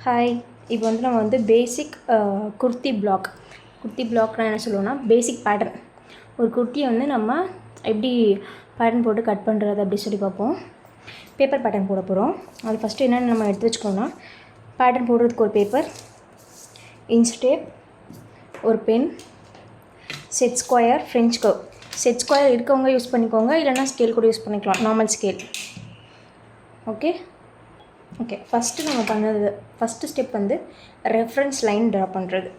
Hi. இப்போ வந்து நம்ம வந்து பேசிக் குர்த்தி பிளாக்னா என்ன சொல்லுவோம்னா பேசிக் பேட்டர்ன். ஒரு குர்த்தியை வந்து நம்ம எப்படி பேட்டர்ன் போட்டு கட் பண்ணுறது அப்படி சொல்லி பார்ப்போம். பேப்பர் பேட்டர்ன் போட போகிறோம். அது ஃபஸ்ட்டு என்னென்னு நம்ம எடுத்து வச்சுக்கோன்னா, பேட்டர்ன் போடுறதுக்கு ஒரு பேப்பர், இன்ச் டேப், ஒரு pen, set square, French curve. Set square இருக்கவங்க யூஸ் பண்ணிக்கோங்க, இல்லைனா ஸ்கேல் கூட யூஸ் பண்ணிக்கலாம், நார்மல் ஸ்கேல். ஓகே ஃபஸ்ட்டு நம்ம பண்ணது ஃபஸ்ட்டு ஸ்டெப் வந்து ரெஃபரன்ஸ் லைன் ட்ரா பண்ணுறது.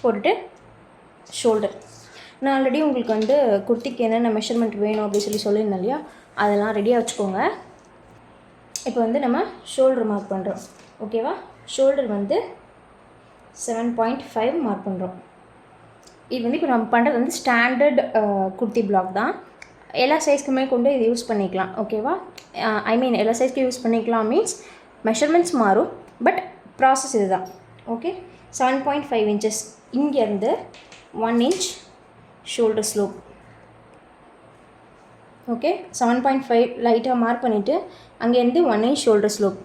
போட்டுட்டு ஷோல்டர். நான் ஆல்ரெடி உங்களுக்கு வந்து குர்த்திக்கு என்னென்ன மெஷர்மெண்ட் வேணும் அப்படின்னு சொல்லியிருந்தேன் இல்லையா, அதெல்லாம் ரெடியாக வச்சுக்கோங்க. இப்போ வந்து நம்ம ஷோல்டர் மார்க் பண்ணுறோம். ஓகேவா? ஷோல்டர் வந்து 7.5 மார்க் பண்ணுறோம். இது வந்து இப்போ நம்ம பண்ணுறது வந்து ஸ்டாண்டர்ட் குர்த்தி பிளாக் தான். எல்லா சைஸ்க்குமே கொண்டு இது யூஸ் பண்ணிக்கலாம். ஓகேவா? எல்லா சைஸ்க்கும் யூஸ் பண்ணிக்கலாம் மீன்ஸ் மெஷர்மெண்ட்ஸ் மாறும், பட் ப்ராசஸ் இது தான். Okay, 7.5 inches. இங்கேருந்து 1 இன்ச் ஷோல்டர் ஸ்லோப். ஓகே, 7.5 லைட்டாக மார்க் பண்ணிவிட்டு அங்கேருந்து 1 inch shoulder slope.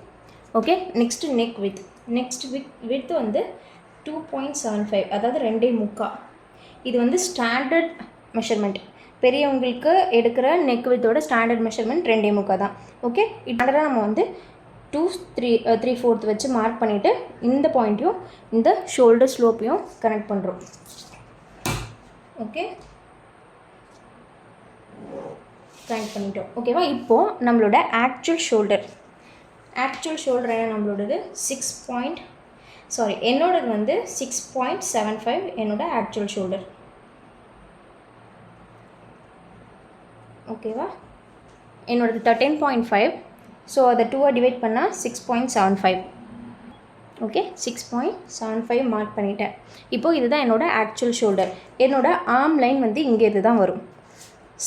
Okay, next next with வந்து 2.75, அதாவது 2.75. இது வந்து ஸ்டாண்டர்ட் மெஷர்மெண்ட். பெரியவங்களுக்கு எடுக்கிற நெக் வித்தோட ஸ்டாண்டர்ட் மெஷர்மெண்ட் 2.75 தான். ஓகே, ஸ்டாண்டர்டாக நம்ம வந்து 3/4 வச்சு மார்க் பண்ணிவிட்டு இந்த பாயிண்ட்டையும் இந்த ஷோல்டர் ஸ்லோப்பையும் கனெக்ட் பண்ணுறோம். ஓகே, கனெக்ட் பண்ணிட்டோம். ஓகேவா? இப்போது நம்மளோட ஆக்சுவல் ஷோல்டர் என்ன நம்மளோடது என்னோடது வந்து 6.75 என்னோட ஆக்சுவல் ஷோல்டர். ஓகேவா? என்னோடது 13.5. ஸோ அதை 2 டிவைட் பண்ணால் 6.75. ஓகே, 6.75 மார்க் பண்ணிட்டேன். இப்போது இதுதான் என்னோடய ஆக்சுவல் ஷோல்டர். என்னோடய ஆர்ம் லைன் வந்து இங்கே இது தான் வரும்.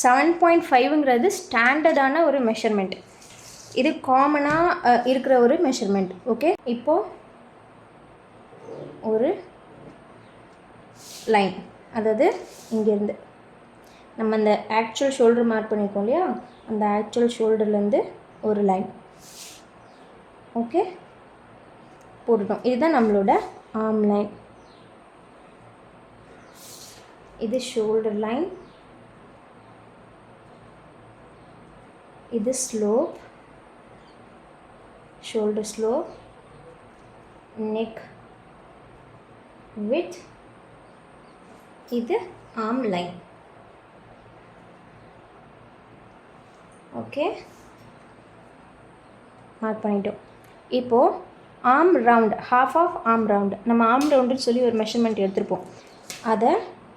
7.5ங்கிறது ஸ்டாண்டர்டான ஒரு மெஷர்மெண்ட். இது காமனாக இருக்கிற ஒரு மெஷர்மெண்ட். ஓகே, இப்போது ஒரு லைன், அதாவது இங்கேருந்து நம்ம அந்த ஆக்சுவல் ஷோல்டர் மார்க் பண்ணியிருக்கோம் இல்லையா, அந்த ஆக்சுவல் ஷோல்டர்லேருந்து ஒரு லைன். ஓகே, போட்டுட்டோம். இதுதான் நம்மளோட ஆர்ம் லைன். இது ஷோல்டர் லைன், இது slope, shoulder slope, neck width, இது ஆர்ம் லைன். ஓகே, மார்க் பண்ணிட்டோம். இப்போது arm round, half of arm round, நம்ம ஆர்ம் ரவுண்டுன்னு சொல்லி ஒரு மெஷர்மெண்ட் எடுத்துருப்போம். அதை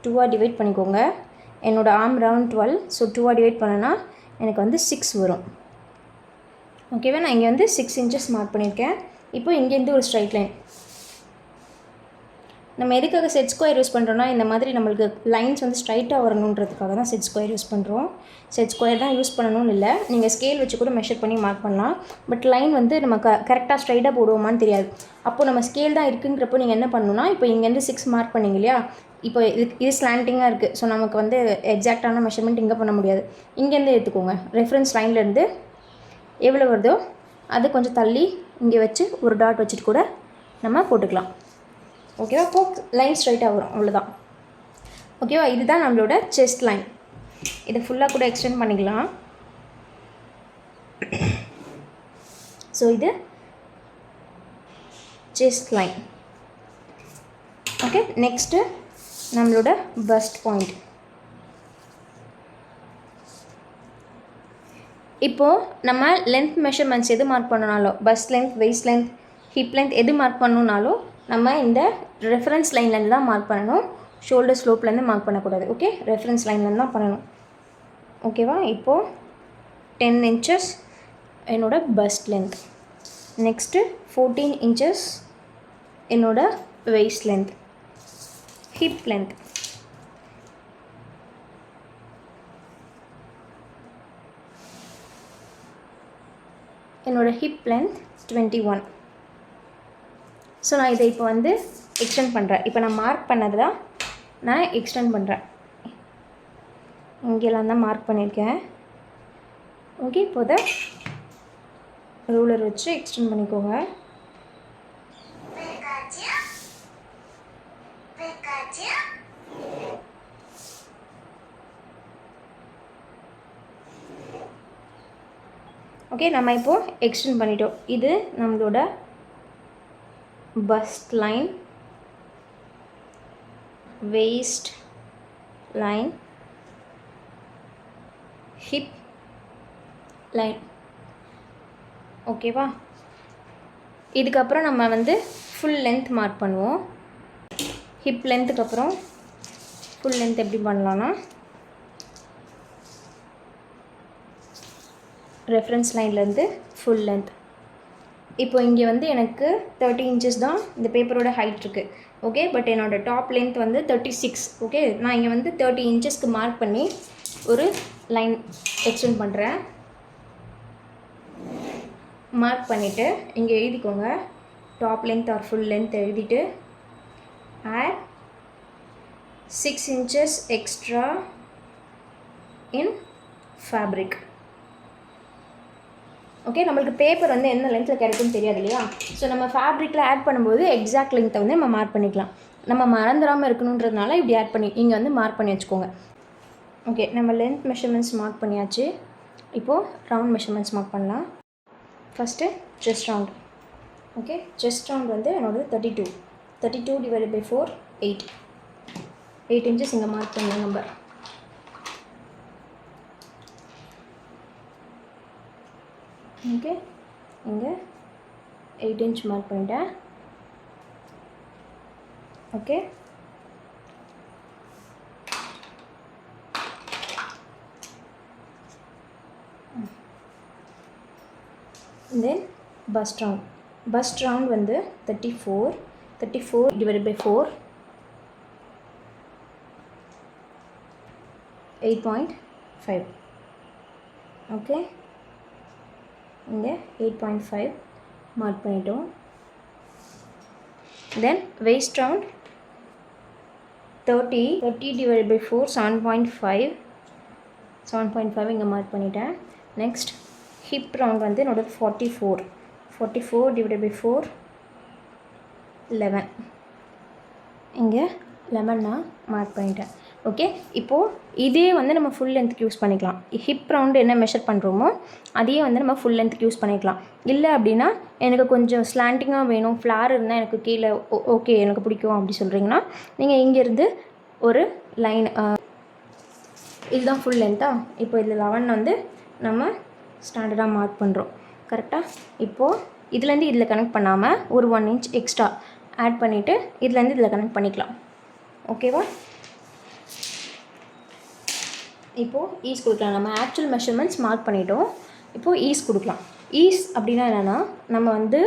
2 டிவைட் பண்ணிக்கோங்க. என்னோடய ஆர்ம் ரவுண்ட் 12. ஸோ 2 டிவைட் பண்ணனா எனக்கு வந்து 6 வரும். ஓகேவா? நான் இங்கே வந்து 6 இன்ச்சஸ் மார்க் பண்ணியிருக்கேன். இப்போ இங்கேருந்து ஒரு ஸ்ட்ரைட் லைன். நம்ம எதுக்காக செட் ஸ்கொயர் யூஸ் பண்ணுறோன்னா, இந்த மாதிரி நம்மளுக்கு லைன்ஸ் வந்து ஸ்ட்ரைட்டாக வரணுன்றதுக்காக தான் செட் ஸ்கொயர் யூஸ் பண்ணுறோம். செட் ஸ்கொயர் தான் யூஸ் பண்ணணும்னு இல்லை, நீங்கள் ஸ்கேல் வச்சு கூட மெஷர் பண்ணி மார்க் பண்ணலாம். பட் லைன் வந்து நம்ம கரெக்டாக ஸ்ட்ரைட்டாக போடுவோமான்னு தெரியாது. அப்போது நம்ம ஸ்கேல் தான் இருக்குங்கிறப்போ நீங்கள் என்ன பண்ணணும்னா, இப்போ இங்கேருந்து 6 மார்க் பண்ணிங்க இல்லையா, இப்போ இது ஸ்லாண்டிங்காக இருக்குது. ஸோ நமக்கு வந்து எக்ஸாக்டான மெஷர்மெண்ட் இங்கே பண்ண முடியாது. இங்கேருந்து எடுத்துக்கோங்க. ரெஃபரன்ஸ் லைன்லேருந்து எவ்வளோ வருதோ அது கொஞ்சம் தள்ளி இங்கே வச்சு ஒரு டாட் வச்சுட்டு கூட நம்ம போட்டுக்கலாம். ஓகேவா? இப்போ லைன் ஸ்ட்ரைட்டாக வரும், அவ்வளோதான். ஓகேவா? இதுதான் நம்மளோட செஸ்ட் லைன். இதை ஃபுல்லாக கூட எக்ஸ்டெண்ட் பண்ணிக்கலாம். ஸோ இது செஸ்ட் லைன். ஓகே, நெக்ஸ்ட்டு நம்மளோட பஸ்ட் பாயிண்ட். இப்போது நம்ம லென்த் மெஷர்மெண்ட்ஸ் எது மார்க் பண்ணனாலும், bust length, waist length, hip length எது மார்க் பண்ணணுன்னாலும் நம்ம இந்த ரெஃபரன்ஸ் லைன்லேருந்து தான் மார்க் பண்ணணும். ஷோல்டர் ஸ்லோப்லேருந்து மார்க் பண்ணக்கூடாது. ஓகே, ரெஃபரன்ஸ் லைன்லேருந்து தான் பண்ணணும். ஓகேவா? இப்போது 10 இன்ச்சஸ் என்னோட பஸ்ட் லென்த். நெக்ஸ்ட்டு 14 இன்ச்சஸ் என்னோட வெய்ஸ்ட் லென்த். ஹிப் லென்த் என்னோட ஹிப் லென்த் 21. ஸோ நான் இதை இப்போ வந்து எக்ஸ்டெண்ட் பண்ணுறேன். இப்போ நான் மார்க் பண்ணது தான் நான் எக்ஸ்டெண்ட் பண்ணுறேன். இங்கெல்லாம் தான் மார்க் பண்ணியிருக்கேன். ஓகே, இப்போ ரூலர் வச்சு எக்ஸ்டெண்ட் பண்ணிக்கோங்க. ஓகே, நம்ம இப்போது எக்ஸ்டெண்ட் பண்ணிட்டோம். இது நம்மளோட first line, waist line, hip line. ஓகேவா? இதுக்கப்புறம் நம்ம வந்து ஃபுல் லென்த் மார்க் பண்ணுவோம். ஹிப் லென்த்துக்கு அப்புறம் ஃபுல் லென்த் எப்படி பண்ணலான்னா, ரெஃபரன்ஸ் லைன்லேருந்து ஃபுல் லென்த். இப்போ இங்கே வந்து எனக்கு 30 inches தான் இந்த பேப்பரோட ஹைட் இருக்குது. ஓகே, பட் என்னோடய டாப் லென்த் வந்து 36. ஓகே, நான் இங்கே வந்து 30 inchesக்கு மார்க் பண்ணி ஒரு லைன் எக்ஸ்டெண்ட் பண்ணுறேன். மார்க் பண்ணிவிட்டு இங்கே எழுதிக்கோங்க, top length or full length எழுதிட்டு add 6 inches extra in fabric. Okay, நம்மளுக்கு பேப்பர் வந்து என்ன லென்த்தில் கிடைக்கும்னு தெரியாது இல்லையா? ஸோ நம்ம ஃபேப்ரிக்கில் ஆட் பண்ணும்போது எக்ஸாக்ட் லென்த்தை வந்து நம்ம மார்க் பண்ணிக்கலாம். நம்ம மறந்துடாமல் இருக்கணுன்றதுனால இப்படி ஆட் பண்ணி இங்கே வந்து மார்க் பண்ணி வச்சுக்கோங்க. ஓகே, நம்ம லென்த் மெஷர்மெண்ட்ஸ் மார்க் பண்ணியாச்சு. இப்போது ரவுண்ட் மெஷர்மெண்ட்ஸ் மார்க் பண்ணலாம். First chest round. Okay, chest round வந்து என்னோடது 32 டிவைடட் பை 4 8 inches இங்கே மார்க் பண்ணலாம் நம்ம. ஓகே, இங்கே 8 inch மார்க் பண்ணிட்டேன். ஓகே, தென் பஸ்ட் ரவுண்ட் வந்து 34 டிவைடட் பை 4 8.5. ஓகே, இங்கே 8.5 மார்க் பண்ணிட்டோம். தென் waist round 30 டிவைடட் பை 4 7.5 இங்கே மார்க் பண்ணிட்டேன். நெக்ஸ்ட் ஹிப் ரவுண்ட் வந்து என்னோட 44 டிவைடட் பை 4 11 இங்கே 11 நான் மார்க் பண்ணிட்டேன். ஓகே, இப்போது இதே வந்து நம்ம ஃபுல் லென்த்துக்கு யூஸ் பண்ணிக்கலாம். ஹிப் ரவுண்டு என்ன மெஷர் பண்ணுறோமோ அதையே வந்து நம்ம ஃபுல் லென்த்துக்கு யூஸ் பண்ணிக்கலாம். இல்லை அப்படின்னா எனக்கு கொஞ்சம் ஸ்லாண்டிங்காக வேணும், ஃப்ளார் இருந்தால் எனக்கு கீழே ஓகே எனக்கு பிடிக்கும் அப்படி சொல்கிறீங்கன்னா நீங்கள் இங்கேருந்து ஒரு லைன், இதுதான் ஃபுல் லென்த்தாக. இப்போ இதில் 11 வந்து நம்ம ஸ்டாண்டர்டாக மார்க் பண்ணுறோம். கரெக்டாக? இப்போது இதுலேருந்து இதில் கனெக்ட் பண்ணாமல் ஒரு 1 inch எக்ஸ்ட்ரா ஆட் பண்ணிவிட்டு இதுலேருந்து இதில் கனெக்ட் பண்ணிக்கலாம். ஓகேவா? இப்போது ஈஸ் கொடுக்கலாம். நம்ம ஆக்சுவல் மெஷர்மெண்ட்ஸ் மார்க் பண்ணிட்டோம். இப்போது ஈஸ் கொடுக்கலாம். ஈஸ் அப்படின்னா என்னென்னா, நம்ம வந்து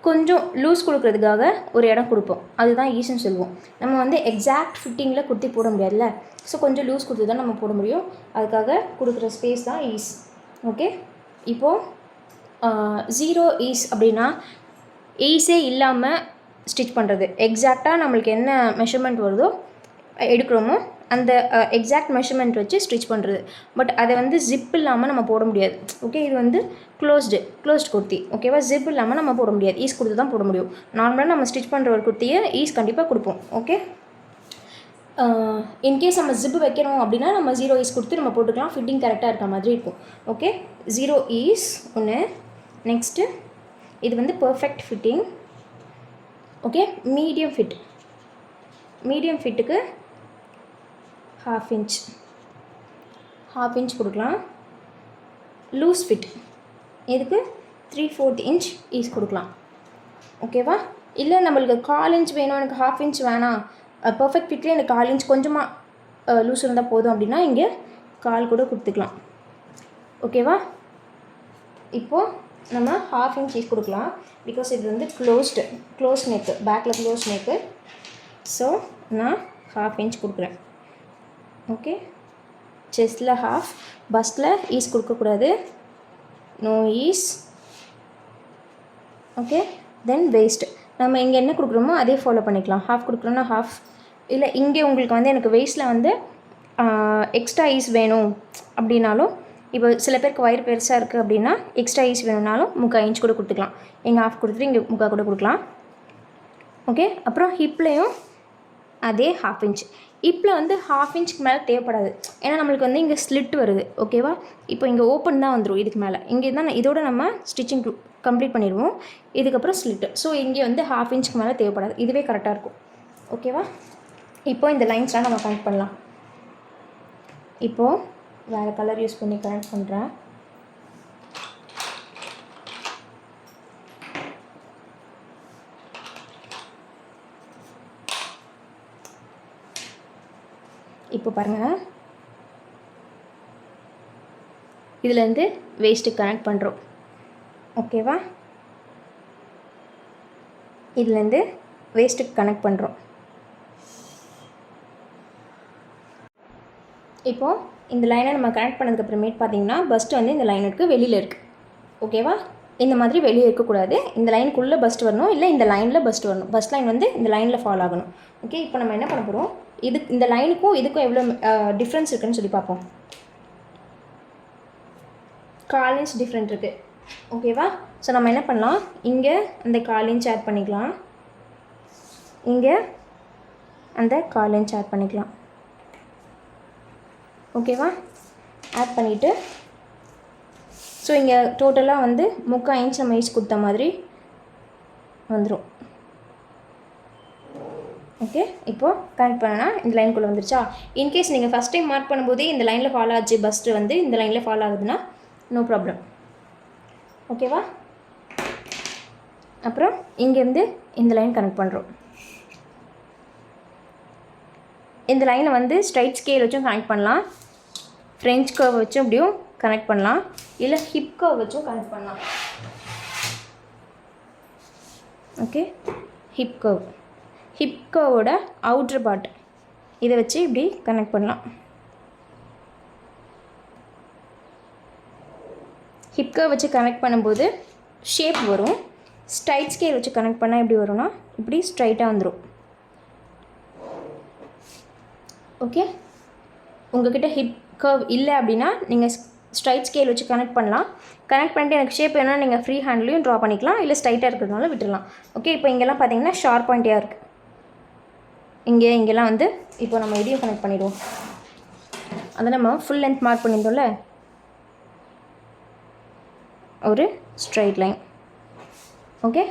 கொஞ்சம் லூஸ் கொடுக்குறதுக்காக ஒரு இடம் கொடுப்போம், அதுதான் ஈஸ்ன்னு சொல்லுவோம். நம்ம வந்து எக்ஸாக்ட் ஃபிட்டிங்கில் குர்த்தி போட முடியாதுல்ல, ஸோ கொஞ்சம் லூஸ் கொடுத்து தான் நம்ம போட முடியும். அதுக்காக கொடுக்குற ஸ்பேஸ் தான் ஈஸ். ஓகே, இப்போது 0 ஈஸ் அப்படின்னா ஈஸே இல்லாமல் ஸ்டிச் பண்ணுறது. எக்ஸாக்டாக நம்மளுக்கு என்ன மெஷர்மெண்ட் வருதோ எடுக்கிறோமோ அந்த எக்ஸாக்ட் மெஷர்மெண்ட் வச்சு ஸ்டிச் பண்ணுறது. பட் அதை வந்து ஜிப் இல்லாமல் நம்ம போட முடியாது. ஓகே, இது வந்து க்ளோஸ்டு குர்த்தி. ஓகேவா? ஜிப் இல்லாமல் நம்ம போட முடியாது, ஈஸ் கொடுத்து தான் போட முடியும். நார்மலாக நம்ம ஸ்டிச் பண்ணுற ஒரு குர்த்தியை ஈஸ் கண்டிப்பாக கொடுப்போம். ஓகே, இன்கேஸ் நம்ம ஜிப்பு வைக்கணும் அப்படின்னா நம்ம 0 ஈஸ் கொடுத்து நம்ம போட்டுக்கலாம், ஃபிட்டிங் கரெக்டாக இருக்க மாதிரி இருக்கும். ஓகே, 0 ஈஸ் ஒன்று. நெக்ஸ்ட்டு இது வந்து பர்ஃபெக்ட் ஃபிட்டிங். ஓகே, மீடியம் ஃபிட்டுக்கு 1/2 inch கொடுக்கலாம். லூஸ் ஃபிட் இதுக்கு 3/4 inch ஈஸ் கொடுக்கலாம். ஓகேவா? இல்லை நம்மளுக்கு 1/4 inch வேணும், எனக்கு 1/2 inch வேணாம், பர்ஃபெக்ட் ஃபிட்லேயே எனக்கு 1/4 inch கொஞ்சமாக லூஸ் இருந்தால் போதும் அப்படின்னா இங்கே 1/4 கூட கொடுத்துக்கலாம். ஓகேவா? இப்போது நம்ம 1/2 inch ஈஸ் கொடுக்கலாம். பிகாஸ் இது வந்து க்ளோஸ் நெக்கு, பேக்கில் க்ளோஸ் நெக்கு. ஸோ நான் 1/2 inch கொடுக்குறேன். ஓகே, செஸ்ட்டில் 1/2, பஸ்ட்டில் ஈஸ் கொடுக்கக்கூடாது, no ease. Okay, then waist நம்ம இங்கே என்ன கொடுக்குறோமோ அதே ஃபாலோ பண்ணிக்கலாம். 1/2 கொடுக்குறோன்னா 1/2. இல்லை இங்கே உங்களுக்கு வந்து எனக்கு வேஸ்ட்டில் வந்து எக்ஸ்ட்ரா ஈஸ் வேணும் அப்படின்னாலும், இப்போ சில பேருக்கு வயிறு பெருசாக இருக்குது அப்படின்னா எக்ஸ்ட்ரா ஈஸ் வேணும்னாலும் 3/4 inch கூட கொடுத்துக்கலாம். இங்கே 1/2 கொடுத்துட்டு இங்கே 3/4 கூட கொடுக்கலாம். ஓகே, அப்புறம் ஹிப்லேயும் அதே 1/2 இன்ச். இப்போ வந்து 1/2 இன்ச்சுக்கு மேலே தேவைப்படாது, ஏன்னா நம்மளுக்கு வந்து இங்கே ஸ்லிட் வருது. ஓகேவா, இப்போ இங்கே ஓப்பன் தான் வந்துடும். இதுக்கு மேலே இங்கே தான் இதோட நம்ம ஸ்டிச்சிங் கம்ப்ளீட் பண்ணிடுவோம். இதுக்கப்புறம் ஸ்லிட்டு. ஸோ இங்கே வந்து 1/2 இன்ச்சுக்கு மேலே தேவைப்படாது, இதுவே கரெக்டாக இருக்கும். ஓகேவா, இப்போ இந்த லைன்ஸ்லாம் நம்ம கனெக்ட் பண்ணலாம். இப்போது வேறு கலர் யூஸ் பண்ணி கனெக்ட் பண்ணுறேன். இப்போ பாருங்கள், இதுலேருந்து வேஸ்ட்டுக்கு கனெக்ட் பண்ணுறோம். ஓகேவா, இதுலேருந்து வேஸ்ட்டுக்கு கனெக்ட் பண்ணுறோம். இப்போது இந்த லைனை நம்ம கனெக்ட் பண்ணதுக்கப்புறமேட்டு பார்த்தீங்கன்னா பஸ்ட்டு வந்து இந்த லைனுக்கு வெளியில் இருக்குது. ஓகேவா, இந்த மாதிரி வெளியே இருக்கக்கூடாது. இந்த லைனுக்குள்ளே பஸ்ட் வரணும், இல்லை இந்த லைனில் பஸ்ட் வரணும். பஸ்ட் லைன் வந்து இந்த லைனில் ஃபாலோ ஆகணும். ஓகே, இப்போ நம்ம என்ன பண்ண போகிறோம், இந்த லைனுக்கும் இதுக்கும் எவ்வளோ டிஃப்ரென்ஸ் இருக்குதுன்னு சொல்லி பார்ப்போம். 1/4 இன்ச் டிஃப்ரெண்ட் இருக்குது. ஓகேவா, ஸோ நம்ம என்ன பண்ணலாம், இங்கே அந்த 1/4 இன்ச் ஆட் பண்ணிக்கலாம், இங்கே அந்த 1/4 இன்ச் ஆட் பண்ணிக்கலாம். ஓகேவா, ஆட் பண்ணிவிட்டு ஸோ இங்கே டோட்டலாக வந்து 3/4 இன்ச் நம்ம ஈச் கொடுத்த மாதிரி வந்துடும். ஓகே, இப்போது கனெக்ட் பண்ணனா இந்த லைனுக்குள்ளே வந்துருச்சா. இன்கேஸ் நீங்கள் ஃபஸ்ட் டைம் மார்க் பண்ணும்போதே இந்த லைனில் ஃபாலோ ஆச்சு, பஸ்ட்டு வந்து இந்த லைனில் ஃபாலோ ஆகுதுன்னா நோ ப்ராப்ளம். ஓகேவா, அப்புறம் இங்கேருந்து இந்த லைன் கனெக்ட் பண்ணுறோம். இந்த லைனை வந்து ஸ்ட்ரைட் ஸ்கேல் வச்சும் கனெக்ட் பண்ணலாம், ஃப்ரெஞ்ச் கர்வ் வச்சும் இப்படியும் கனெக்ட் பண்ணலாம், இல்லை ஹிப் கர்வ் வச்சும் கனெக்ட் பண்ணலாம். ஓகே, ஹிப் கர்வோட அவுட்ரு பார்ட் இதை வச்சு இப்படி கனெக்ட் பண்ணலாம். ஹிப் கர்வ் வச்சு கனெக்ட் பண்ணும்போது ஷேப் வரும். ஸ்ட்ரைட் ஸ்கேல் வச்சு கனெக்ட் பண்ணால் எப்படி வரும்னா இப்படி ஸ்ட்ரைட்டாக வந்துடும். ஓகே, உங்கள்கிட்ட ஹிப் கர்வ் இல்லை அப்படின்னா நீங்கள் ஸ்ட்ரைட் ஸ்கேல் வச்சு கனெக்ட் பண்ணலாம். கனெக்ட் பண்ணிட்டு எனக்கு ஷேப் வேணால் நீங்கள் ஃப்ரீ ஹேண்ட்லேயும் ட்ரா பண்ணிக்கலாம், இல்லை ஸ்ட்ரைட்டாக இருக்கிறதுனால விட்டுடலாம். ஓகே, இப்போ இங்கெல்லாம் பார்த்தீங்கன்னா ஷார்ப் பாயிண்டியாக இருக்குது. இங்கெல்லாம் வந்து இப்போ நம்ம இதையும் கனெக்ட் பண்ணிடுவோம். அதை நம்ம ஃபுல் லென்த் மார்க் பண்ணியிருந்தோம்ல, ஒரு ஸ்ட்ரைட் லைன். ஓகே,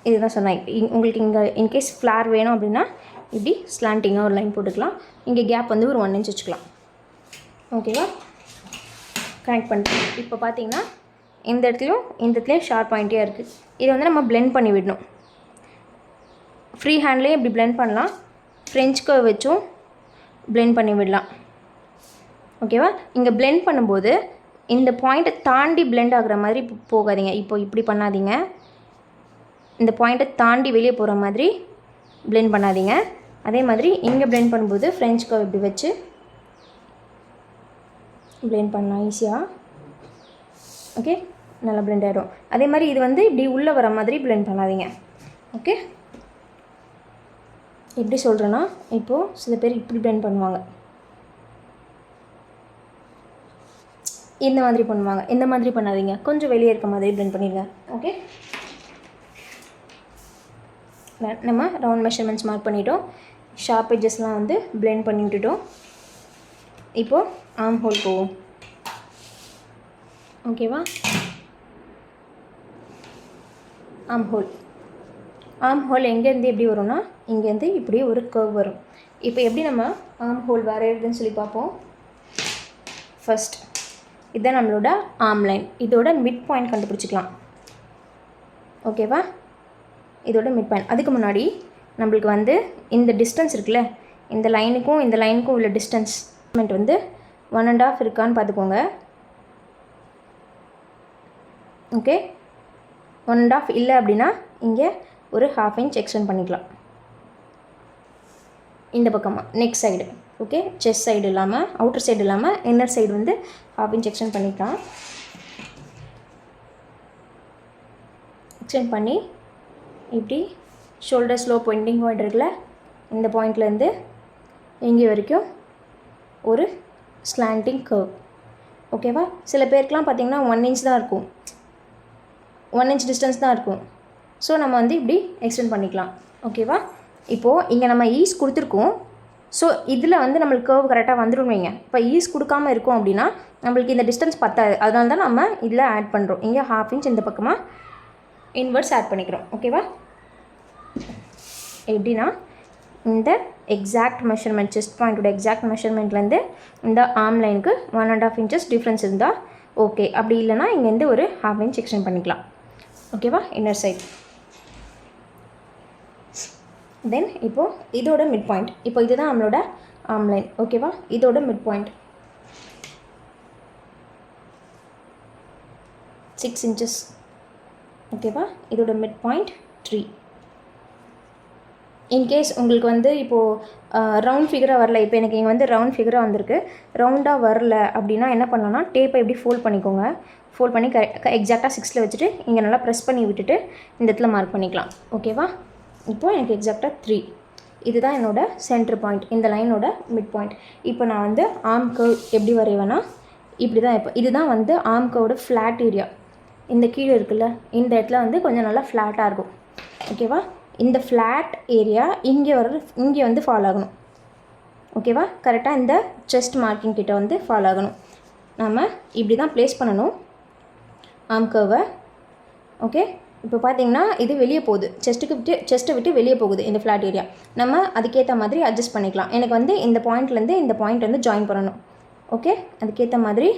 இதுதான் சொன்னேன். உங்களுக்கு இங்கே இன்கேஸ் ஃப்ளார் வேணும் அப்படின்னா இப்படி ஸ்லாண்டிங்காக ஒரு லைன் போட்டுக்கலாம். இங்கே கேப் வந்து ஒரு 1 இன்ச் வச்சுக்கலாம். ஓகேவா, கனெக்ட் பண்ணிட்டு இப்போ பார்த்தீங்கன்னா இந்த இடத்துலையும் ஷார்ப் பாயிண்டியாக இருக்குது. இதை வந்து நம்ம பிளெண்ட் பண்ணி விடணும். ஃப்ரீ ஹேண்ட்லேயும் இப்படி பிளெண்ட் பண்ணலாம், ஃப்ரெஞ்ச் கர்வ் வச்சும் பிளெண்ட் பண்ணி விடலாம். ஓகேவா, இங்கே பிளெண்ட் பண்ணும்போது இந்த பாயிண்ட்டை தாண்டி பிளெண்ட் ஆகுற மாதிரி போகாதீங்க. இப்போ இப்படி பண்ணாதீங்க, இந்த பாயிண்ட்டை தாண்டி வெளியே போகிற மாதிரி பிளெண்ட் பண்ணாதீங்க. அதே மாதிரி இங்கே பிளெண்ட் பண்ணும்போது ஃப்ரெஞ்ச் கர்வ் இப்படி வச்சு பிளெண்ட் பண்ணலாம் ஈஸியாக. ஓகே, நல்லா பிளெண்ட் ஆகிடும். அதே மாதிரி இது வந்து இப்படி உள்ளே வர மாதிரி பிளெண்ட் பண்ணாதீங்க. ஓகே, எப்படி சொல்கிறேன்னா, இப்போது சில பேர் இப்படி பிளெண்ட் பண்ணுவாங்க, இந்த மாதிரி பண்ணுவாங்க. இந்த மாதிரி பண்ணாதீங்க, கொஞ்சம் வெளியே இருக்க மாதிரி பிளெண்ட் பண்ணிடுங்க. ஓகே, நம்ம ரவுண்ட் மெஷர்மெண்ட்ஸ் மார்க் பண்ணிட்டோம். ஷார்ப் எட்ஜஸ்லாம் வந்து பிளெண்ட் பண்ணி விட்டுட்டோம். இப்போது ஆர்ம் ஹோல் போவோம். ஓகேவா, ஆர்ம் ஹோல் எங்கேருந்து எப்படி வரும்னா இங்கேருந்து இப்படி ஒரு கர்வ் வரும். இப்போ எப்படி நம்ம ஆர்ம் ஹோல் வரைகிறதுன்னு சொல்லி பார்ப்போம். ஃபர்ஸ்ட் இதுதான் நம்மளோட ஆர்ம் லைன். இதோட மிட் பாயிண்ட் கண்டுபிடிச்சிக்கலாம். ஓகேவா, இதோட மிட் பாயிண்ட். அதுக்கு முன்னாடி நம்மளுக்கு வந்து இந்த டிஸ்டன்ஸ் இருக்குல்ல, இந்த லைனுக்கும் உள்ள டிஸ்டன்ஸ் வந்து 1.5 இருக்கான்னு பார்த்துக்கோங்க. ஓகே, 1.5 இல்லை அப்படின்னா இங்கே ஒரு 1/2 இன்ச் எக்ஸ்டெண்ட் பண்ணிக்கலாம் இந்த பக்கமாக neck side. Okay, chest side இல்லாமல், அவுட்டர் சைடு இல்லாமல் இன்னர் சைடு வந்து 1/2 இன்ச் எக்ஸ்டெண்ட் பண்ணிக்கலாம். எக்ஸ்டெண்ட் பண்ணி இப்படி ஷோல்டர் ஸ்லோ பாயிண்டிங் பாயிண்ட் இருக்குல்ல, இந்த பாயிண்ட்லேருந்து இங்கே வரைக்கும் ஒரு ஸ்லாண்டிங் கர்வ். ஓகேவா, சில பேருக்குலாம் பார்த்திங்கன்னா 1 இன்ச் தான் இருக்கும், 1 இன்ச் டிஸ்டன்ஸ் தான் இருக்கும். ஸோ நம்ம வந்து இப்படி எக்ஸ்டெண்ட் பண்ணிக்கலாம். ஓகேவா, இப்போது இங்கே நம்ம ஈஸ் கொடுத்துருக்கோம். ஸோ இதில் வந்து நம்மளுக்கு கர்வ் கரெக்டாக வந்துடும் வைங்க. இப்போ ஈஸ் கொடுக்காம இருக்கும் அப்படின்னா நம்மளுக்கு இந்த டிஸ்டன்ஸ் பத்தாது. அதனால தான் நம்ம இதில் ஆட் பண்ணுறோம். இங்கே 1/2 இன்ச் இந்த பக்கமாக இன்வெர்ஸ் ஆட் பண்ணிக்கிறோம். ஓகேவா? எப்படின்னா இந்த எக்ஸாக்ட் மெஷர்மெண்ட், செஸ்ட் பாயிண்டோட எக்ஸாக்ட் மெஷர்மெண்ட்லேருந்து இந்த ஆர்ம் லைனுக்கு 1.5 இன்ச்சஸ் டிஃப்ரென்ஸ் இருந்தால் ஓகே. அப்படி இல்லைனா இங்கேருந்து ஒரு 1/2 இன்ச் எக்ஸ்டெண்ட் பண்ணிக்கலாம். ஓகேவா? Inner side. தென் இப்போது இதோட மிட் பாயிண்ட், இப்போ இதுதான் நம்மளோட ஆர்ம் லைன். ஓகேவா? இதோட மிட் பாயிண்ட் 6 inches. ஓகேவா? இதோட மிட் பாயிண்ட் 3. இன்கேஸ் உங்களுக்கு வந்து இப்போது ரவுண்ட் ஃபிகராக வரல, இப்போ எனக்கு இங்கே வந்து ரவுண்ட் ஃபிகராக வந்திருக்கு, ரவுண்டாக வரல அப்படின்னா என்ன பண்ணலாம்னா டேப்பை எப்படி ஃபோல்ட் பண்ணிக்கோங்க. ஃபோல்ட் பண்ணி எக்ஸாக்டாக 6ல் வச்சுட்டு இங்கே நல்லா ப்ரெஸ் பண்ணி விட்டுட்டு இந்த இடத்துல மார்க் பண்ணிக்கலாம். ஓகேவா? இப்போது எனக்கு எக்ஸாக்டாக 3. இதுதான் என்னோடய சென்டர் பாயிண்ட், இந்த லைனோட மிட் பாயிண்ட். இப்போ நான் வந்து ஆர்ம் கர்வ் எப்படி வரைவேன்னா இப்படி தான். இப்போ இதுதான் வந்து ஆர்ம் கர்வோட ஃப்ளாட் ஏரியா. இந்த கீழே இருக்குல்ல, இந்த இடத்துல வந்து கொஞ்சம் நல்லா ஃப்ளாட்டாக இருக்கும். ஓகேவா? இந்த ஃப்ளாட் ஏரியா இங்கே வந்து ஃபால் ஆகணும். ஓகேவா? கரெக்டாக இந்த செஸ்ட் மார்க்கிங் கிட்ட வந்து ஃபால் ஆகணும். நம்ம இப்படி தான் ப்ளேஸ் பண்ணணும் ஆர்ம் கர்வை. ஓகே, இப்போ பார்த்தீங்கன்னா இது வெளியே போகுது, செஸ்ட்டை விட்டு வெளியே போகுது இந்த ஃப்ளாட் ஏரியா. நம்ம அதுக்கேற்ற மாதிரி அட்ஜஸ்ட் பண்ணிக்கலாம். எனக்கு வந்து இந்த பாயிண்ட்லேருந்து இந்த பாயிண்ட் வந்து ஜாயின் பண்ணணும். ஓகே, அதுக்கேற்ற மாதிரி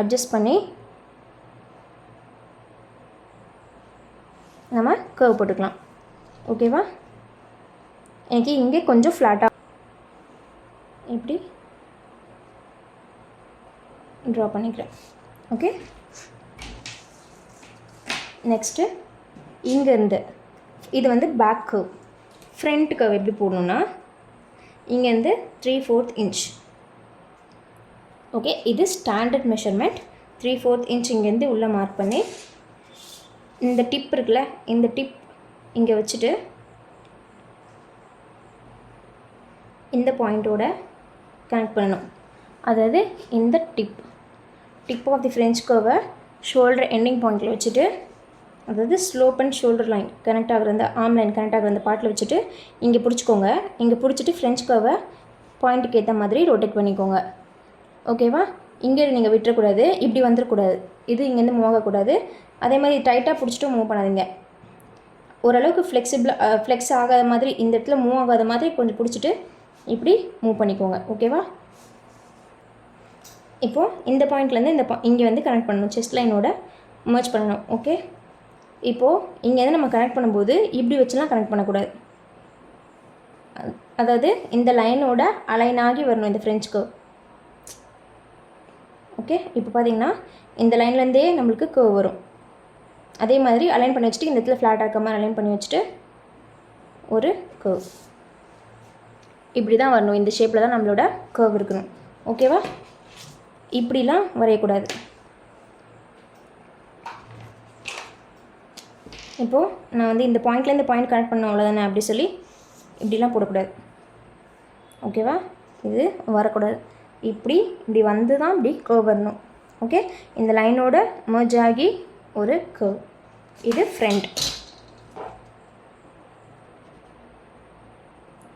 அட்ஜஸ்ட் பண்ணி நம்ம கர்வ் போட்டுக்கலாம். ஓகேவா? எனக்கு இங்கே கொஞ்சம் ஃப்ளாட்டாக இப்படி ட்ரா பண்ணிக்கிறேன். ஓகே, நெக்ஸ்ட்டு இங்கேருந்து இது வந்து பேக் கர்வ். ஃப்ரண்ட் கர்வ் எப்படி போடணுன்னா இங்கேருந்து 3/4 இன்ச். ஓகே, இது ஸ்டாண்டர்ட் மெஷர்மெண்ட். 3/4 இன்ச் இங்கேருந்து உள்ளே மார்க் பண்ணி இந்த டிப் இருக்குல்ல, இந்த டிப் இங்கே வச்சுட்டு இந்த பாயிண்ட்டோட கனெக்ட் பண்ணணும். அதாவது இந்த டிப் ஆஃப் தி ஃப்ரெஞ்ச் கர்வை ஷோல்டர் எண்டிங் பாயிண்டில் வச்சுட்டு, அதாவது slope and shoulder line connect ஆகிற அந்த ஆர்ம் லைன் கனெக்ட் ஆகிற அந்த பார்ட்டில் வச்சுட்டு இங்கே பிடிச்சிக்கோங்க. இங்கே பிடிச்சிட்டு ஃப்ரெஞ்ச் கர்வை பாயிண்ட்டுக்கு ஏற்ற மாதிரி ரொட்டேட் பண்ணிக்கோங்க. ஓகேவா? இங்கே நீங்கள் விட்டுறக்கூடாது, இப்படி வந்துடக்கூடாது, இது இங்கேருந்து மூவ் ஆகக்கூடாது. அதே மாதிரி டைட்டாக பிடிச்சிட்டு மூவ் பண்ணாதீங்க. ஓரளவுக்கு ஃப்ளெக்ஸ் ஆகாத மாதிரி, இந்த இடத்துல மூவ் ஆகாத மாதிரி கொஞ்சம் பிடிச்சிட்டு இப்படி மூவ் பண்ணிக்கோங்க. ஓகேவா? இப்போது இந்த பாயிண்ட்லேருந்து இங்கே வந்து கனெக்ட் பண்ணணும், செஸ்ட் லைனோட மர்ஜ் பண்ணணும். ஓகே, இப்போது இங்கேருந்து நம்ம கனெக்ட் பண்ணும்போது இப்படி வச்சுலாம் கனெக்ட் பண்ணக்கூடாது. அதாவது இந்த லைனோட அலைன் ஆகி வரணும் இந்த ஃப்ரெஞ்ச் கர்வ். ஓகே, இப்போ பார்த்தீங்கன்னா இந்த லைன்லேருந்தே நம்மளுக்கு கர்வ் வரும். அதே மாதிரி அலைன் பண்ணி வச்சுட்டு இந்த இடத்துல ஃப்ளாட்டாக இருக்க மாதிரி அலைன் பண்ணி வச்சுட்டு ஒரு கர்வ் இப்படி தான் வரணும். இந்த ஷேப்பில் தான் நம்மளோட கர்வ் இருக்கணும். ஓகேவா? இப்படிலாம் வரையக்கூடாது. இப்போது நான் வந்து இந்த பாயிண்ட்லேருந்து பாயிண்ட் கனெக்ட் பண்ண அவ்வளோதானே அப்படி சொல்லி இப்படிலாம் போடக்கூடாது. ஓகேவா? இது வரக்கூடாது. இப்படி வந்து தான் இப்படி கர்வ் வரணும். ஓகே, இந்த லைனோட மர்ஜ் ஆகி ஒரு கர்வ். இது ஃப்ரண்ட்,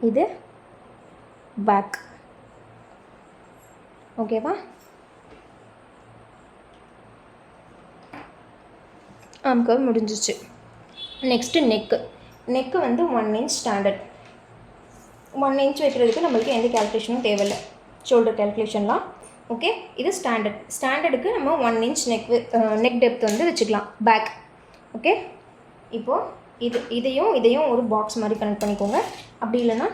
இது பேக். ஓகேவா? ஆர்ம் கர்வ் முடிஞ்சிச்சு. நெக்ஸ்ட்டு நெக்கு வந்து 1 இன்ச் ஸ்டாண்டர்ட். 1 இன்ச் வைக்கிறதுக்கு நம்மளுக்கு எந்த கேல்குலேஷனும் தேவையில்லை, ஷோல்டர் கேல்குலேஷன்லாம். ஓகே, இது ஸ்டாண்டர்டுக்கு நம்ம 1 இன்ச் நெக் டெப்த் வந்து வச்சுக்கலாம் பேக். ஓகே, இப்போது இதையும் ஒரு பாக்ஸ் மாதிரி கனெக்ட் பண்ணிக்கோங்க. அப்படி இல்லைன்னா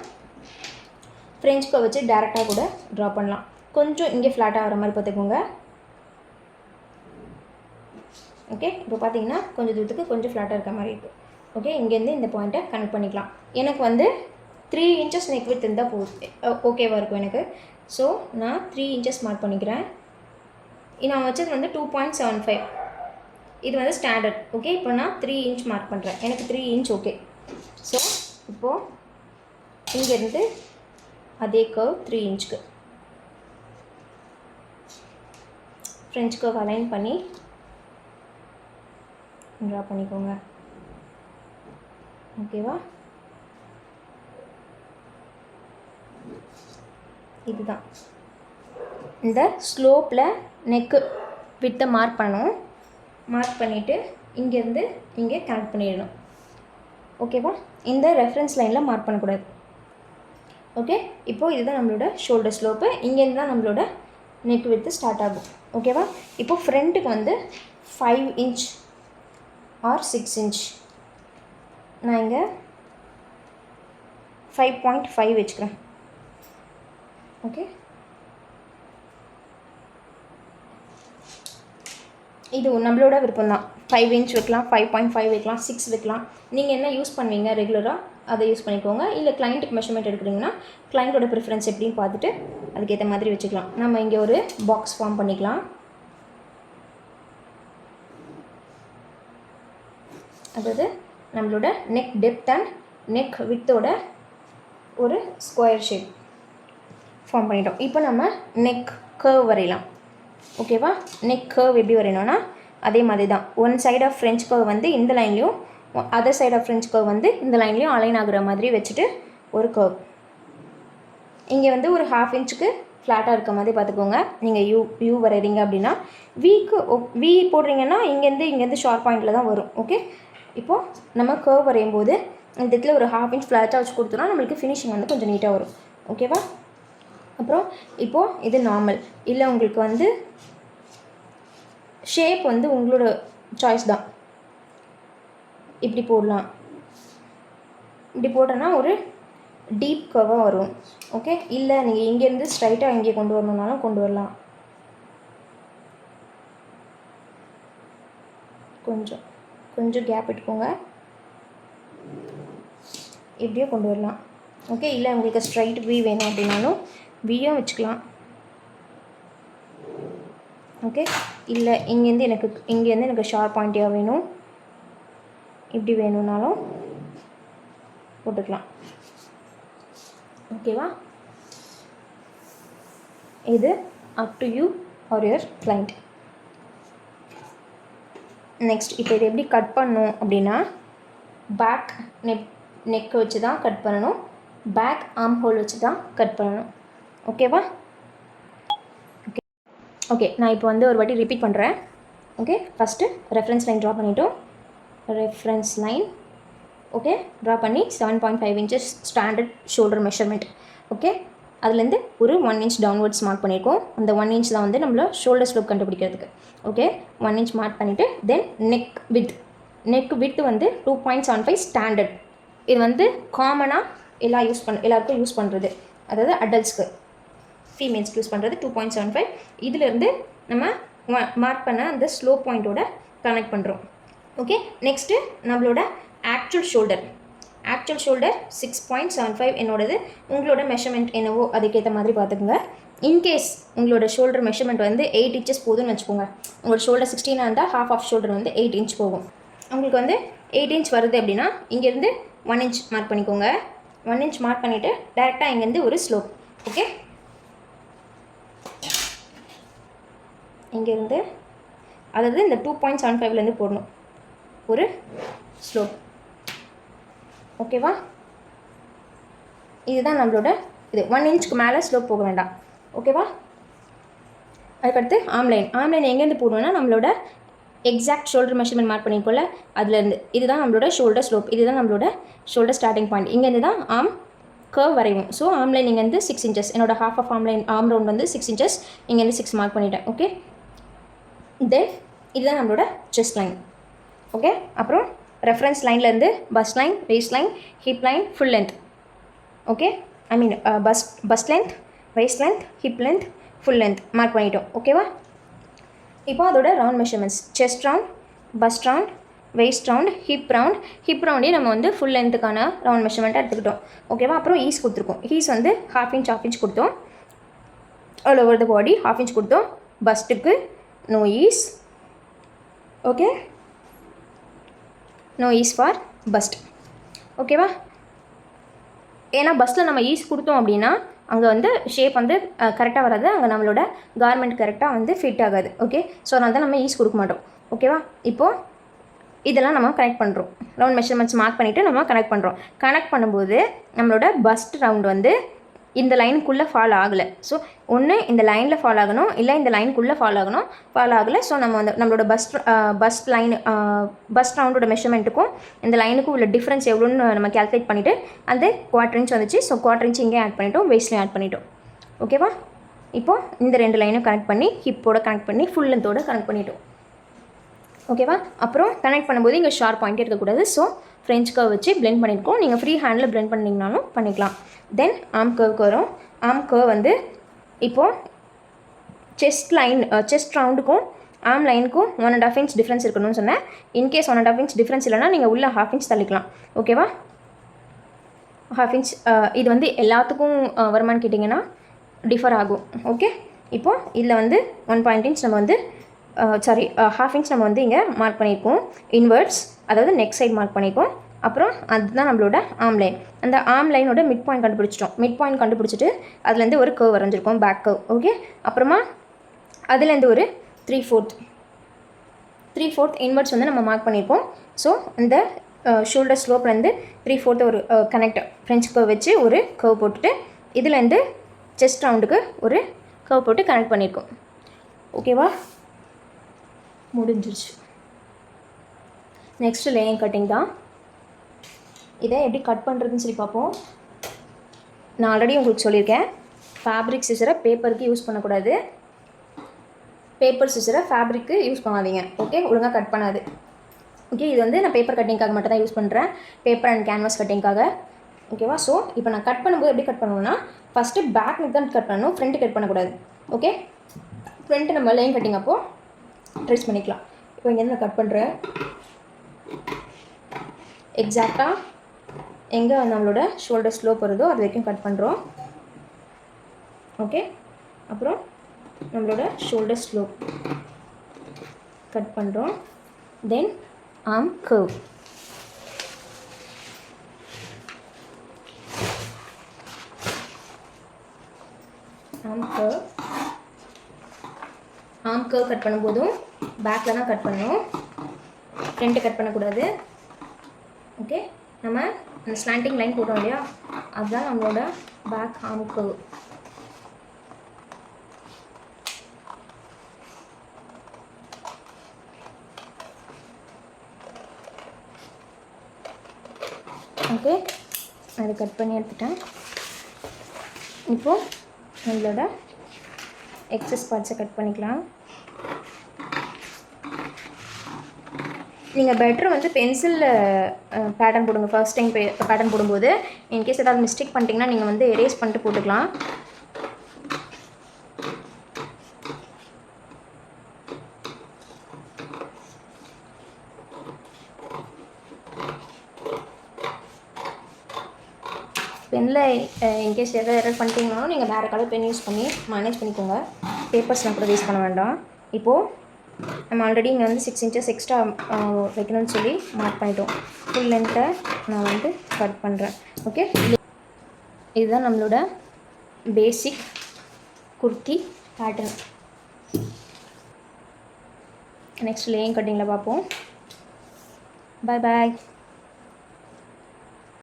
ஃப்ரெஞ்ச் கர்வ் வச்சு டேரெக்டாக கூட ட்ரா பண்ணலாம். கொஞ்சம் இங்கே ஃப்ளாட்டாக வர மாதிரி பார்த்துக்கோங்க. ஓகே, இப்போ பார்த்தீங்கன்னா கொஞ்சம் தூரத்துக்கு கொஞ்சம் ஃப்ளாட்டாக இருக்க மாதிரி இருக்குது. ஓகே, இங்கேருந்து இந்த பாயிண்ட்டை கனெக்ட் பண்ணிக்கலாம். எனக்கு வந்து 3 இன்ச்சஸ் நெக் வித் இருந்தால் ஓகேவாக இருக்கும் எனக்கு. ஸோ நான் 3 இன்ச்சஸ் மார்க் பண்ணிக்கிறேன். நான் வச்சது வந்து 2.75. இது வந்து ஸ்டாண்டர்ட். ஓகே, இப்போ நான் 3 இன்ச் மார்க் பண்ணுறேன். எனக்கு 3 இன்ச் ஓகே. ஸோ இப்போது இங்கேருந்து அதே கர்வ் 3 இன்ச்சுக்கு ஃப்ரெஞ்ச் கர்வ் அலைன் பண்ணி ட்ரா பண்ணிக்கோங்க. ஓகேவா? இதுதான் இந்த ஸ்லோப்பில் நெக்கு வித்தை மார்க் பண்ணணும். மார்க் பண்ணிவிட்டு இங்கேருந்து இங்கே கனெக்ட் பண்ணிடணும். ஓகேவா? இந்த ரெஃபரன்ஸ் லைனில் மார்க் பண்ணக்கூடாது. ஓகே, இப்போது இதுதான் நம்மளோட ஷோல்டர் ஸ்லோப்பு. இங்கேருந்து தான் நம்மளோட நெக் வித்து ஸ்டார்ட் ஆகும். ஓகேவா? இப்போது ஃப்ரண்ட்டுக்கு வந்து 5 inch ஆர் 6 inch. நான் இங்கே 5.5 வச்சுக்கிறேன். ஓகே, இது நம்மளோட விருப்பம் தான். 5 inch வைக்கலாம், 5.5 வைக்கலாம், 6 வைக்கலாம். நீங்கள் என்ன யூஸ் பண்ணுவீங்க ரெகுலராக அதை யூஸ் பண்ணிக்கோங்க. இல்லை கிளைண்ட்டுக்கு மெஷர்மெண்ட் எடுக்கிறீங்கன்னா கிளைண்ட்டோட ப்ரிஃபரன்ஸ் எப்படின்னு பார்த்துட்டு அதுக்கேற்ற மாதிரி வச்சுக்கலாம். நம்ம இங்கே ஒரு பாக்ஸ் ஃபார்ம் பண்ணிக்கலாம். அதாவது நம்மளோட நெக் டெப்த் அண்ட் நெக் வித்தோட ஒரு ஸ்கொயர் ஷேப் ஃபார்ம் பண்ணிட்டோம். இப்போ நம்ம நெக் கர்வ் வரையலாம். ஓகேவா? நெக் கர்வ் எப்படி வரையணும்னா அதே மாதிரி தான். One side of French curve வந்து இந்த லைன்லையும், other side of French curve வந்து இந்த லைன்லையும் அலைன் ஆகுற மாதிரி வச்சுட்டு ஒரு கர்வ். இங்கே வந்து ஒரு 1/2 inch ஃப்ளாட்டாக இருக்க மாதிரி பார்த்துக்கோங்க. நீங்கள் யூ வரைகிறீங்க அப்படின்னா வி போடுறீங்கன்னா இங்கேருந்து ஷார்ப் பாயிண்டில் தான் வரும். ஓகே, இப்போது நம்ம கர்வ் வரையும் போது இந்த இடத்துல ஒரு 1/2 inch ஃப்ளாட்டாக வச்சு கொடுத்தோன்னா நம்மளுக்கு ஃபினிஷிங் வந்து கொஞ்சம் நீட்டாக வரும். ஓகேவா? அப்புறம் இப்போது இது நார்மல். இல்லை உங்களுக்கு வந்து ஷேப் வந்து உங்களோட சாய்ஸ் தான். இப்படி போடலாம். இப்படி போட்டோன்னா ஒரு டீப் கர்வாக வரும். ஓகே, இல்லை நீங்கள் இங்கேருந்து ஸ்ட்ரைட்டாக இங்கே கொண்டு வரணுன்னாலும் கொண்டு வரலாம். கொஞ்சம் கேப் எடுத்துக்கோங்க. இப்படியே கொண்டு வரலாம். ஓகே, இல்லை உங்களுக்கு ஸ்ட்ரைட் வி வேணும் அப்படின்னாலும் வியும் வச்சுக்கலாம். ஓகே, இல்லை இங்கேருந்து எனக்கு ஷார்ப் பாயிண்டியாக வேணும், இப்படி வேணும்னாலும் போட்டுக்கலாம். ஓகேவா? இது up to you are your client. Next இப்போ இது எப்படி கட் பண்ணணும் அப்படின்னா பேக் நெக் வச்சு தான் கட் பண்ணணும். பேக் ஆர்ம் ஹோல் வச்சு தான் கட் பண்ணணும். ஓகேவா? ஓகே, நான் இப்போ வந்து ஒரு வாட்டி ரிப்பீட் பண்ணுறேன். Okay, first reference line draw பண்ணிட்டோம். ரெஃபரன்ஸ் லைன் ஓகே ட்ரா பண்ணி 7.5 inches standard shoulder measurement. Okay, அதுலேருந்து ஒரு 1 inch டவுன்வர்ட்ஸ் மார்க் பண்ணியிருக்கோம். அந்த 1 inch தான் வந்து நம்மள ஷோல்டர் ஸ்லோப் கண்டுபிடிக்கிறதுக்கு. ஓகே, 1 inch மார்க் பண்ணிவிட்டு தென் நெக் வித் வந்து 2.75 ஸ்டாண்டர்ட். இது வந்து காமனாக எல்லாருக்கும் யூஸ் பண்ணுறது, அதாவது அடல்ட்ஸ்க்கு, ஃபீமேல்ஸ்க்கு யூஸ் பண்ணுறது 2.75. இதிலேருந்து நம்ம மார்க் பண்ண அந்த ஸ்லோ பாயிண்ட்டோட கனெக்ட் பண்ணுறோம். ஓகே, நெக்ஸ்ட்டு நம்மளோட ஆக்சுவல் ஷோல்டர் 6.75 என்னோடது. உங்களோட மெஷர்மெண்ட் என்னவோ அதுக்கேற்ற மாதிரி பார்த்துக்குங்க. இன்கேஸ் உங்களோட ஷோல்டர் மெஷர்மெண்ட் வந்து 8 inches போதுன்னு வச்சுக்கோங்க. உங்களோட ஷோல்டர் 16 இருந்தால் ஹாஃப் ஆஃப் ஷோல்டர் வந்து 8 inch போகும். உங்களுக்கு வந்து 8 inch வருது அப்படின்னா இங்கேருந்து 1 inch மார்க் பண்ணிக்கோங்க. 1 inch மார்க் பண்ணிவிட்டு டேரெக்டாக இங்கேருந்து ஒரு ஸ்லோப். ஓகே, இங்கேருந்து அதாவது இந்த 2.75லேருந்து போடணும் ஒரு ஸ்லோப். ஓகேவா? இதுதான் நம்மளோட இது. 1 inchக்கு மேலே ஸ்லோப் போக வேண்டாம். ஓகேவா? அதுக்கடுத்து ஆம்லைன் எங்கேருந்து போடணும்னா நம்மளோட எக்ஸாக்ட் ஷோல்டர் மெஷர்மெண்ட் மார்க் பண்ணிக்கோல அதுலேருந்து. இதுதான் நம்மளோட ஷோல்டர் ஸ்லோப். இதுதான் நம்மளோட ஷோல்டர் ஸ்டார்டிங் பாயிண்ட். இங்கேருந்து தான் ஆர்ம் கர்வ் வரையும். ஸோ ஆம்லைன் இங்கேருந்து 6 inches. என்னோட ஹாஃப் ஆஃப் ஆர்ம் ரவுண்ட் வந்து 6 inches. இங்கேருந்து 6 மார்க் பண்ணிட்டேன். ஓகே, தென் இதுதான் நம்மளோட செஸ்ட் லைன். ஓகே, அப்புறம் ரெஃபரன்ஸ் லைன்லேருந்து bust line, waist line, hip line, full length. Okay, I mean bust length, waist length, hip length, full length mark பண்ணிட்டோம். ஓகேவா? இப்போ அதோட round measurements chest round, bust round, waist round, hip ரவுண்டே நம்ம வந்து full லென்த்துக்கான round மெஷர்மெண்ட்டாக எடுத்துக்கிட்டோம். ஓகேவா? அப்புறம் ஈஸ் கொடுத்துருக்கோம். ஈஸ் வந்து ½ inch கொடுத்தோம். All over the body ½ inch கொடுத்தோம். பஸ்ட்டுக்கு no ease. Okay, no ease for first. ஓகேவா? ஏன்னா பஸ்ட்டில் நம்ம ஈஸ் கொடுத்தோம் அப்படின்னா அங்கே வந்து ஷேப் வந்து கரெக்டாக வராது, அங்கே நம்மளோட கார்மெண்ட் கரெக்டாக வந்து ஃபிட் ஆகாது. ஓகே, ஸோ அதனால தான் நம்ம ஈஸ் கொடுக்க மாட்டோம். ஓகேவா? இப்போது இதெல்லாம் நம்ம கனெக்ட் பண்ணுறோம். ரவுண்ட் மெஷர்மெண்ட்ஸ் மார்க் பண்ணிவிட்டு நம்ம கனெக்ட் பண்ணுறோம். கனெக்ட் பண்ணும்போது நம்மளோட பஸ்ட் ரவுண்ட் வந்து இந்த லைனுக்குள்ளே ஃபால் ஆகலை. ஸோ ஒன்று இந்த லைனில் ஃபால் ஆகணும், இல்லை இந்த லைனுக்குள்ளே ஃபால் ஆகணும். ஃபால் ஆகலை. ஸோ நம்ம வந்து நம்மளோட பஸ்ட் ரவுண்டோட மெஷர்மெண்ட்டுக்கும் இந்த லைனுக்கும் உள்ள டிஃப்ரென்ஸ் எவ்வளோன்னு நம்ம கேல்குலேட் பண்ணிவிட்டு அந்த 1/4 இன்ச் வந்துச்சு. ஸோ 1/4 இன்ச் இங்கே ஆட் பண்ணிட்டோம், வேஸ்ட்லையும் ஆட் பண்ணிட்டோம். ஓகேவா? இப்போது இந்த 2 லைனும் கனெக்ட் பண்ணி ஹிப்போட கனெக்ட் பண்ணி ஃபுல் லென்த்தோட கனெக்ட் பண்ணிட்டோம். ஓகேவா? அப்புறம் கனெக்ட் பண்ணும்போது இங்கே ஷார்ப் பாயிண்ட் இருக்கக்கூடாது. ஸோ ஃப்ரெஞ்ச் கர்வ் வச்சு பிளெண்ட் பண்ணியிருக்கோம். நீங்கள் ஃப்ரீ ஹேண்டில் பிளெண்ட் பண்ணிங்கனாலும் பண்ணிக்கலாம். தென் ஆர்ம் கர்வ்க்கு வரும். ஆர்ம் கர்வ் வந்து இப்போது செஸ்ட் ரவுண்டுக்கும் ஆர்ம் லைனுக்கும் 1.5 இன்ச் டிஃப்ரென்ஸ் இருக்கணும்னு சொன்னேன். இன்கேஸ் 1.5 இன்ச் டிஃப்ரென்ஸ் இல்லைனா நீங்கள் உள்ள 1/2 இன்ச் தள்ளிக்கலாம். ஓகேவா? 1/2 இன்ச் இது வந்து எல்லாத்துக்கும் வருமானு கேட்டிங்கன்னா டிஃபர் ஆகும். ஓகே, இப்போது இதில் வந்து 1 இன்ச் நம்ம வந்து 1/2 இன்ச் நம்ம வந்து இங்கே மார்க் பண்ணியிருக்கோம். இன்வெர்ட்ஸ், அதாவது நெக் சைடு மார்க் பண்ணியிருக்கோம். அப்புறம் அதுதான் நம்மளோட ஆர்ம் லைன். அந்த ஆர்ம் லைனோட மிட் பாயிண்ட் கண்டுபிடிச்சிட்டோம். மிட் பாயிண்ட் கண்டுபிடிச்சிட்டு அதுலேருந்து ஒரு கர்வ் வரைஞ்சிருக்கோம், பேக் கர்வ். ஓகே, அப்புறமா அதுலேருந்து ஒரு 3/4 இன்வெர்ட்ஸ் வந்து நம்ம மார்க் பண்ணியிருக்கோம். ஸோ இந்த ஷோல்டர் ஸ்லோப்லேருந்து 3/4 ஒரு கனெக்ட் ஃப்ரெஞ்ச் கர்வ் வச்சு ஒரு கர்வ் போட்டுட்டு இதுலேருந்து செஸ்ட் ரவுண்டுக்கு ஒரு கர்வ் போட்டு கனெக்ட் பண்ணியிருக்கோம். ஓகேவா? முடிஞ்சிருச்சு. நெக்ஸ்ட்டு லேயிங் கட்டிங் தான். இதை எப்படி கட் பண்ணுறதுன்னு சொல்லி பார்ப்போம். நான் ஆல்ரெடி உங்களுக்கு சொல்லியிருக்கேன், ஃபேப்ரிக் சிசரை பேப்பருக்கு யூஸ் பண்ணக்கூடாது, பேப்பர் சிசரை ஃபேப்ரிக்கு யூஸ் பண்ணாதீங்க. ஓகே, ஒழுங்காக கட் பண்ணாது. ஓகே, இது வந்து நான் பேப்பர் கட்டிங்காக மட்டும் தான் யூஸ் பண்ணுறேன், பேப்பர் அண்ட் கேன்வாஸ் கட்டிங்காக. ஓகேவா? ஸோ இப்போ நான் கட் பண்ணும்போது எப்படி கட் பண்ணணும்னா, ஃபஸ்ட்டு பேக் நெக் தான் கட் பண்ணணும், ஃப்ரண்ட்டு கட் பண்ணக்கூடாது. ஓகே, ஃப்ரண்ட்டு நம்ம லைன் கட்டிங் அப்போது ட்ரெஸ் பண்ணிக்கலாம். இப்போ இங்கேருந்து நான் கட் பண்ணுறேன். எக்ஸாக்டாக எங்கே நம்மளோட ஷோல்டர் ஸ்லோப் வருதோ அது வரைக்கும் கட் பண்ணுறோம். ஓகே, அப்புறம் நம்மளோட ஷோல்டர் ஸ்லோப் கட் பண்ணுறோம். Then arm curve. Arm curve cut பண்ணும்போதும் பேக்கில் தான் கட் பண்ணணும், ஃப்ரண்ட்டு கட் பண்ணக்கூடாது. ஓகே, நம்ம அந்த ஸ்லாண்டிங் லைன் போட்டோம் இல்லையா, அதுதான் நம்மளோட பேக் ஆர்ம் கர்வ். ஓகே, அது கட் பண்ணி எடுத்துட்டேன். இப்போது நம்மளோட எக்ஸஸ் பார்ட்ஸை கட் பண்ணிக்கலாம். நீங்கள் பெட்டர் வந்து பென்சிலில் பேட்டர்ன் போடுங்க. ஃபர்ஸ்ட் டைம் பேட்டர்ன் போடும்போது இன்கேஸ் ஏதாவது மிஸ்டேக் பண்ணிட்டீங்கன்னா நீங்கள் வந்து எரேஸ் பண்ணிட்டு போட்டுக்கலாம். பெனில் இன்கேஸ் எதாவது எரர் பண்ணிட்டீங்கனாலும் நீங்கள் வேறு கலர் பென் யூஸ் பண்ணி மேனேஜ் பண்ணிக்கோங்க. பேப்பர்ஸ்லாம் கூட வேஸ்ட் பண்ண வேண்டாம். இப்போது நம்ம ஆல்ரெடி இங்கே வந்து 6 இன்ச்சஸ் எக்ஸ்ட்ரா வைக்கணும்னு சொல்லி மார்க் பண்ணிட்டோம். ஃபுல் லென்த்தை நான் வந்து கட் பண்ணுறேன். ஓகே, இதுதான் நம்மளோட பேசிக் குர்த்தி பேட்டர்ன். நெக்ஸ்ட் லேயிங் கட்டிங்கில் பார்ப்போம். பாய் பாய்.